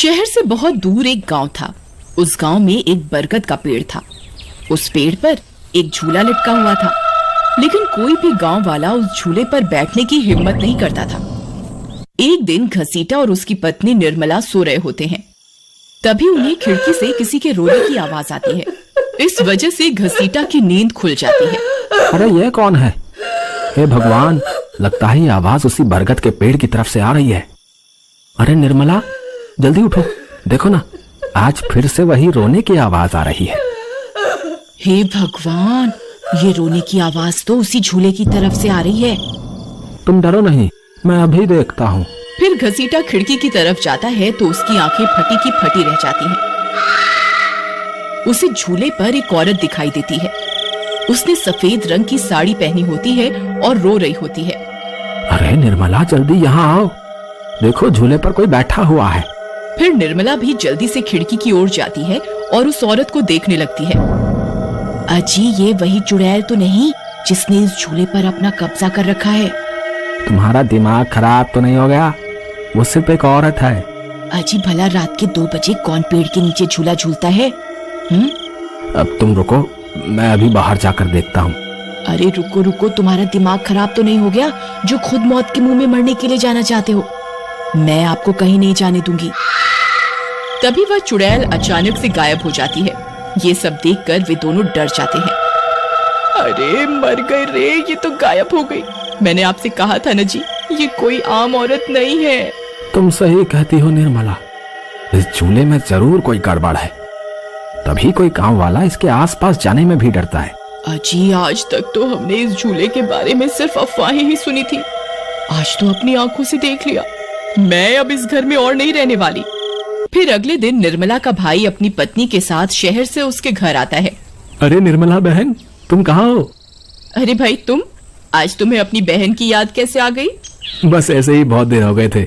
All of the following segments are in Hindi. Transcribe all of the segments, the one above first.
शहर से बहुत दूर एक गांव था। उस गांव में एक बरगद का पेड़ था। उस पेड़ पर एक झूला लटका हुआ था, लेकिन कोई भी गांव वाला उस झूले पर बैठने की हिम्मत नहीं करता था। एक दिन घसीटा और उसकी पत्नी निर्मला सो रहे होते हैं। तभी उन्हें खिड़की से किसी के रोने की आवाज आती है। इस वजह से घसीटा की नींद खुल जाती है। अरे ये कौन है? हे भगवान, लगता है ये आवाज उसी बरगद के पेड़ की तरफ से आ रही है। अरे निर्मला, जल्दी उठो, देखो ना, आज फिर से वही रोने की आवाज आ रही है। हे भगवान, ये रोने की आवाज तो उसी झूले की तरफ से आ रही है। तुम डरो नहीं, मैं अभी देखता हूँ। फिर घसीटा खिड़की की तरफ जाता है तो उसकी आंखें फटी की फटी रह जाती हैं। उसे झूले पर एक औरत दिखाई देती है। उसने सफेद रंग की साड़ी पहनी होती है और रो रही होती है। अरे निर्मला, जल्दी यहाँ आओ, देखो झूले पर कोई बैठा हुआ है। फिर निर्मला भी जल्दी से खिड़की की ओर जाती है और उस औरत को देखने लगती है। अजी, ये वही चुड़ैल तो नहीं जिसने इस झूले पर अपना कब्जा कर रखा है? तुम्हारा दिमाग खराब तो नहीं हो गया? वो सिर्फ एक औरत है। अजी, भला रात के 2 बजे कौन पेड़ के नीचे झूला झूलता है? अब तुम रुको, मैं अभी बाहर जाकर देखता हूँ। अरे रुको रुको, तुम्हारा दिमाग खराब तो नहीं हो गया जो खुद मौत के मुंह में मरने के लिए जाना चाहते हो? मैं आपको कहीं नहीं जाने दूंगी। तभी वह चुड़ैल अचानक से गायब हो जाती है। ये सब देखकर वे दोनों डर जाते हैं। अरे मर गए रे, ये तो गायब हो गई। मैंने आपसे कहा था ना जी, ये कोई आम औरत नहीं है। तुम सही कहती हो निर्मला, इस झूले में जरूर कोई गड़बड़ है, तभी कोई गांव वाला इसके आसपास जाने में भी डरता है। अजी, आज तक तो हमने इस झूले के बारे में सिर्फ अफवाहें ही सुनी थी। आज तो अपनी आंखों से देख लिया। मैं अब इस घर में और नहीं रहने वाली। फिर अगले दिन निर्मला का भाई अपनी पत्नी के साथ शहर से उसके घर आता है। अरे निर्मला बहन, तुम कहाँ हो? अरे भाई, तुम आज तुम्हें अपनी बहन की याद कैसे आ गई? बस ऐसे ही, बहुत दिन हो गए थे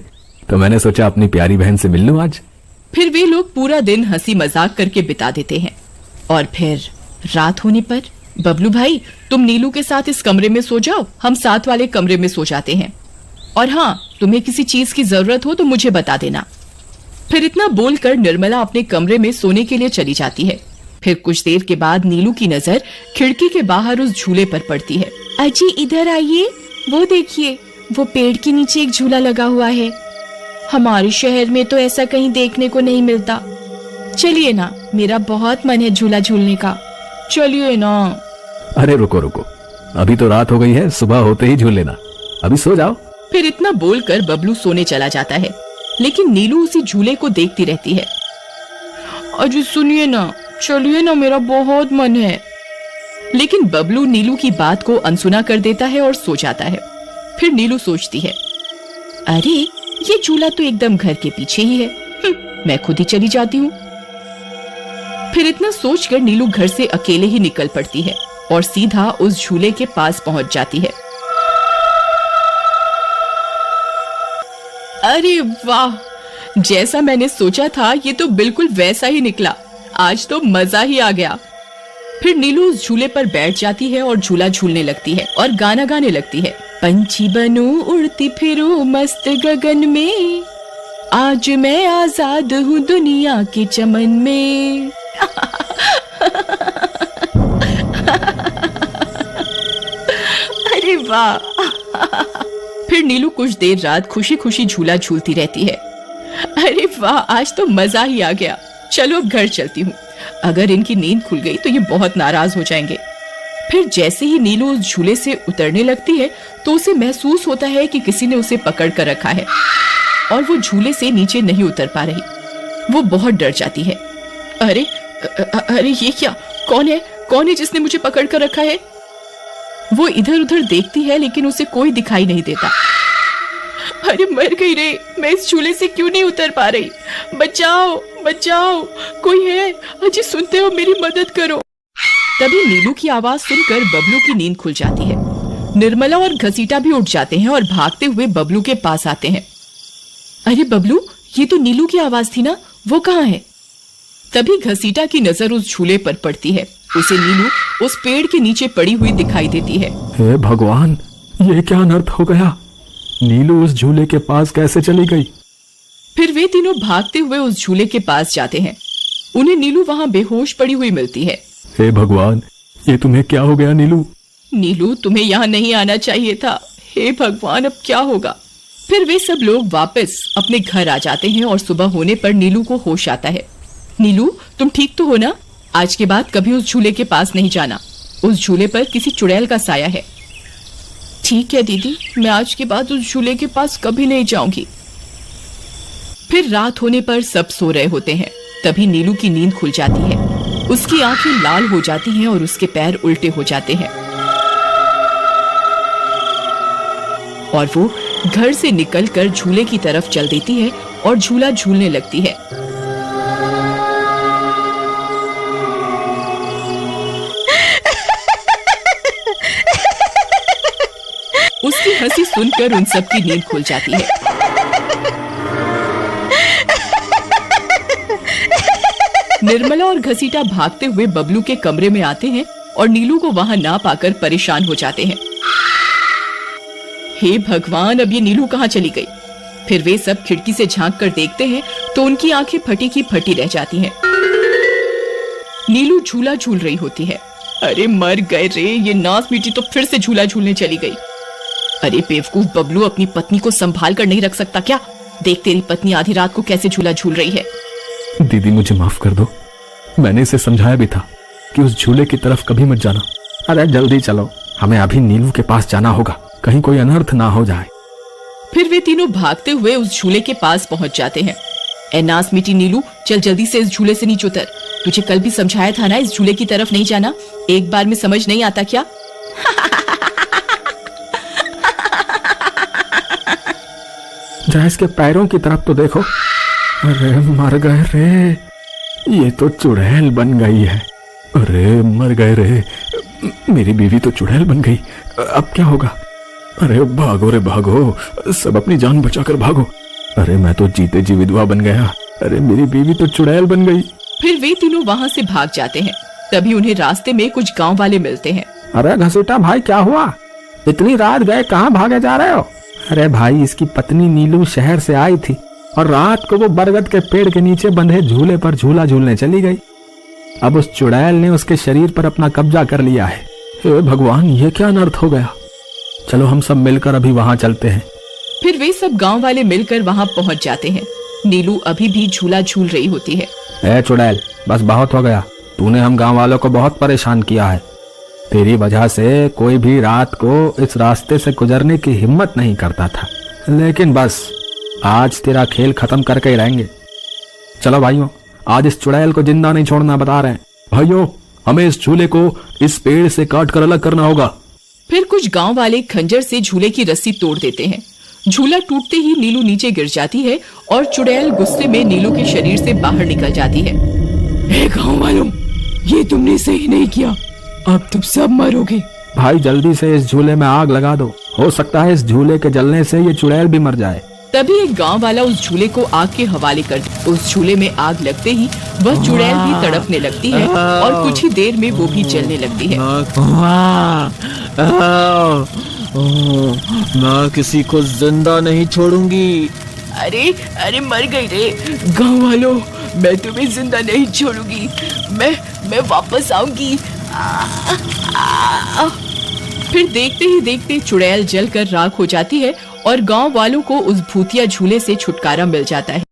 तो मैंने सोचा अपनी प्यारी बहन से मिल लूं आज। फिर वे लोग पूरा दिन हंसी मजाक करके बिता देते हैं। और फिर रात होने पर, बबलू भाई, तुम नीलू के साथ इस कमरे में सो जाओ, हम साथ वाले कमरे में सो जाते हैं। और हाँ, तुम्हें किसी चीज की जरूरत हो तो मुझे बता देना। फिर इतना बोलकर निर्मला अपने कमरे में सोने के लिए चली जाती है। फिर कुछ देर के बाद नीलू की नजर खिड़की के बाहर उस झूले पर पड़ती है। अजी, इधर आइए, वो देखिए, वो पेड़ के नीचे एक झूला लगा हुआ है। हमारे शहर में तो ऐसा कहीं देखने को नहीं मिलता। चलिए ना, मेरा बहुत मन है झूला झूलने का, चलिए ना। अरे रुको रुको, अभी तो रात हो गई है, सुबह होते ही झूल लेना, अभी सो जाओ। फिर इतना बोलकर बबलू सोने चला जाता है, लेकिन नीलू उसी झूले को देखती रहती है। अजी सुनिए ना, चलिए ना, मेरा बहुत मन है। लेकिन बबलू नीलू की बात को अनसुना कर देता है और सो जाता है। फिर नीलू सोचती है, अरे ये झूला तो एकदम घर के पीछे ही है, मैं खुद ही चली जाती हूँ। फिर इतना सोचकर नीलू घर से अकेले ही निकल पड़ती है और सीधा उस झूले के पास पहुंच जाती है। अरे वाह, जैसा मैंने सोचा था ये तो बिल्कुल वैसा ही निकला। आज तो मजा ही आ गया। फिर नीलू उस झूले पर बैठ जाती है और झूला झूलने लगती है और गाना गाने लगती है। पंछी बनूं, उड़ती फिरूं मस्त गगन में, आज मैं आजाद हूँ दुनिया के चमन में। अरे वाह। फिर नीलू कुछ देर रात खुशी खुशी झूला झूलती रहती है। अरे वाह, आज तो मजा ही आ गया। चलो अब घर चलती हूँ, अगर इनकी नींद खुल गई तो ये बहुत नाराज हो जाएंगे। फिर जैसे ही नीलू उस झूले से उतरने लगती है तो उसे महसूस होता है कि किसी ने उसे पकड़ कर रखा है और वो झूले से नीचे नहीं उतर पा रही। वो बहुत डर जाती है। अरे अरे ये क्या, कौन है जिसने मुझे पकड़ कर रखा है? वो इधर उधर देखती है लेकिन उसे कोई दिखाई नहीं देता। अरे मर गई रे, मैं इस झूले से क्यों नहीं उतर पा रही? बचाओ बचाओ, कोई है? अजी सुनते हो, मेरी मदद करो। तभी नीलू की आवाज सुनकर बबलू की नींद खुल जाती है। निर्मला और घसीटा भी उठ जाते हैं और भागते हुए बबलू के पास आते हैं। अरे बबलू, ये तो नीलू की आवाज थी ना, वो कहाँ है? तभी घसीटा की नजर उस झूले पर पड़ती है। उसे नीलू उस पेड़ के नीचे पड़ी हुई दिखाई देती है। हे भगवान, ये क्या अनर्थ हो गया? नीलू उस झूले के पास कैसे चली गई? फिर वे तीनों भागते हुए उस झूले के पास जाते हैं। उन्हें नीलू वहां बेहोश पड़ी हुई मिलती है। हे भगवान, ये तुम्हें क्या हो गया नीलू? नीलू, तुम्हें यहाँ नहीं आना चाहिए था। हे भगवान, अब क्या होगा? फिर वे सब लोग वापस अपने घर आ जाते हैं और सुबह होने पर नीलू को होश आता है। नीलू, तुम ठीक तो हो ना? आज के बाद कभी उस झूले के पास नहीं जाना। उस झूले पर किसी चुड़ैल का साया है। ठीक है दीदी, मैं आज के बाद उस झूले के पास कभी नहीं जाऊंगी। फिर रात होने पर सब सो रहे होते हैं। तभी नीलू की नींद खुल जाती है। उसकी आंखें लाल हो जाती हैं और उसके पैर उल्टे हो जाते हैं और वो घर से निकलकर झूले की तरफ चल देती है और झूला झूलने लगती है। उसकी हंसी सुनकर उन सबकी नींद खुल जाती है। निर्मला और घसीटा भागते हुए बबलू के कमरे में आते हैं और नीलू को वहां ना पाकर परेशान हो जाते हैं। हे भगवान, अब ये नीलू कहाँ चली गई? फिर वे सब खिड़की से झांक कर देखते हैं तो उनकी आंखें फटी की फटी रह जाती हैं। नीलू झूला झूल रही होती है। अरे मर गए रे, ये नास मीठी तो फिर से झूला झूलने चली गई। अरे बेवकूफ बबलू, अपनी पत्नी को संभाल कर नहीं रख सकता क्या? देख तेरी पत्नी आधी रात को कैसे झूला झूल रही है। दीदी, मुझे माफ कर दो। मैंने इसे समझाया भी था कि उस झूले की तरफ कभी मत जाना। अरे जल्दी चलो, हमें अभी नीलू के पास जाना होगा, कहीं कोई अनर्थ ना हो जाए। फिर वे तीनों भागते हुए उस झूले के पास पहुंच जाते हैं। ए नास मीठी नीलू, चल जल्दी से इस झूले से नीचे उतर। तुझे कल भी समझाया था ना, इस झूले की तरफ नहीं जाना। एक बार में समझ नहीं आता क्या? जरा इसके पैरों की तरफ तो देखो। अरे मर गए रे, ये तो चुड़ैल बन गई है। अरे मर गए रे, मेरी बीवी तो चुड़ैल बन गई। अब क्या होगा? अरे भागो रे भागो, सब अपनी जान बचाकर भागो। अरे मैं तो जीते जी विधवा बन गया। अरे मेरी बीवी तो चुड़ैल बन गई। फिर वे तीनों वहां से भाग जाते हैं। तभी उन्हें रास्ते में कुछ गांव वाले मिलते हैं। अरे घसीटा भाई, क्या हुआ? इतनी रात गए कहाँ भागे जा रहे हो? अरे भाई, इसकी पत्नी नीलू शहर से आई थी और रात को वो बरगद के पेड़ के नीचे बंधे झूले पर झूला झूलने चली गई। अब उस चुड़ैल ने उसके शरीर पर अपना कब्जा कर लिया है। हे भगवान, ये क्या अनर्थ हो गया? चलो हम सब मिलकर अभी वहां चलते हैं। फिर वे सब गांव वाले मिलकर वहां पहुंच जाते हैं। नीलू अभी भी झूला झूल रही होती है। ए चुड़ैल, बस बहुत हो गया। तूने हम गांव वालों को बहुत परेशान किया है। तेरी वजह से कोई भी रात को इस रास्ते से गुजरने की हिम्मत नहीं करता था, लेकिन बस आज तेरा खेल खत्म करके ही रहेंगे। चलो भाइयों, आज इस चुड़ैल को जिंदा नहीं छोड़ना बता रहे हैं। भाइयों, हमें इस झूले को इस पेड़ से काट कर अलग करना होगा। फिर कुछ गांव वाले खंजर से झूले की रस्सी तोड़ देते हैं। झूला टूटते ही नीलू नीचे गिर जाती है और चुड़ैल गुस्से में नीलू के शरीर से बाहर निकल जाती है। हे गांव वालों, ये तुमने सही नहीं किया, अब तुम सब मरोगे। भाई जल्दी से इस झूले में आग लगा दो, हो सकता है इस झूले के जलने से ये चुड़ैल भी मर जाए। तभी एक गांव वाला उस झूले को आग के हवाले कर दे। उस झूले में आग लगते ही वह चुड़ैल भी तड़पने लगती है और कुछ ही देर में वो भी जलने लगती है। मैं किसी को जिंदा नहीं छोड़ूंगी। अरे अरे मर गई रे। गांव वालों, मैं तुम्हें जिंदा नहीं छोड़ूंगी। मैं वापस आऊंगी। फिर देखते ही देखते चुड़ैल जलकर राख हो जाती है और गांव वालों को उस भूतिया झूले से छुटकारा मिल जाता है।